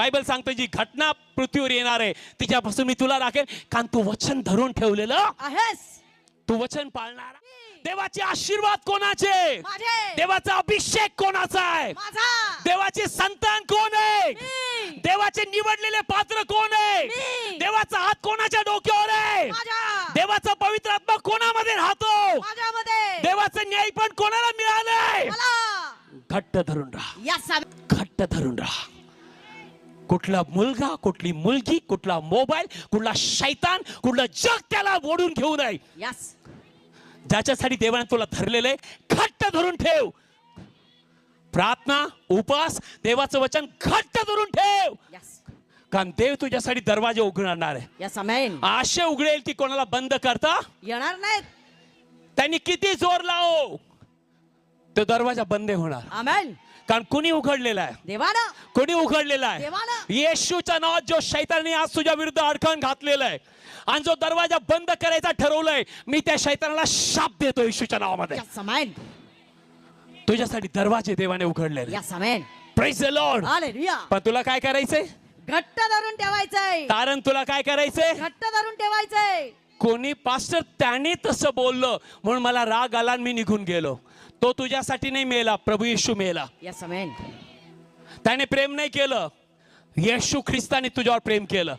Bible सांगतो जी घटना पृथ्वीवर येणार आहे तिच्यापासून मी तुला राखेल, कारण तू वचन धरून ठेवलेलं आहेस. तू वचन पाळणार. देवाचे आशीर्वाद कोणाचे? माझे. देवाचा अभिषेक कोणाचा आहे? माझा. देवाचे संतान कोण आहे? मी. देवाचे निवडलेले पात्र कोण आहे? मी. देवाचा हात कोणाच्या डोक्यावर आहे? माझ्या. देवाचा पवित्र आत्मा कोणामध्ये राहतो? माझ्यामध्ये. देवाचं न्याय पण कोणाला मिळालंय? मला. घट्ट धरून राहा, यस आमेन. घट्ट धरून राहा. कुठला मुलगा, कुठली मुलगी, कुठला मोबाईल, कुठला शैतान, कुठलं जग त्याला ओढून घेऊ नये. यस. ज्याच्यासाठी देवाने तुला धरलेलं आहे घट्ट धरून ठेव. प्रार्थना, उपास, देवाचं वचन घट्ट धरून ठेव, यस. कारण देव तुझ्यासाठी दरवाजे उघडणार आहे. Yes amen. आशे उघडेल ती कोणाला बंद करता येणार नाहीत. त्यांनी किती जोर लावो तो दरवाजा बंद होणार, आमेन. कारण कुणी उघडलेला आहे? देवानं. कोणी उघडलेला आहे? देवानं. येशूच्या नावात जो शैतानाने आज तुझ्या विरुद्ध अडकण घातलेला आहे आणि जो दरवाजा बंद करायचा ठरवलंय, मी त्या शैतानाला शाप देतो येशूच्या नावामध्ये. Yes amen. तुझ्यासाठी दरवाजे देवाने उघडलेले. Yes amen. Praise the Lord. Hallelujah. पण तुला काय करायचंय? घट्ट धरून ठेवायचंय. कारण तुला काय करायचंय? घट्ट धरून ठेवायचंय. कोणी पास्टर त्याने तसं बोललं म्हणून मला राग आला आणि मी निघून गेलो. तो तुझ्यासाठी नाही मेला, प्रभू येशू मेला. Yes amen. त्याने प्रेम नाही केलं, येशू ख्रिस्ताने तुझ्यावर प्रेम केलं.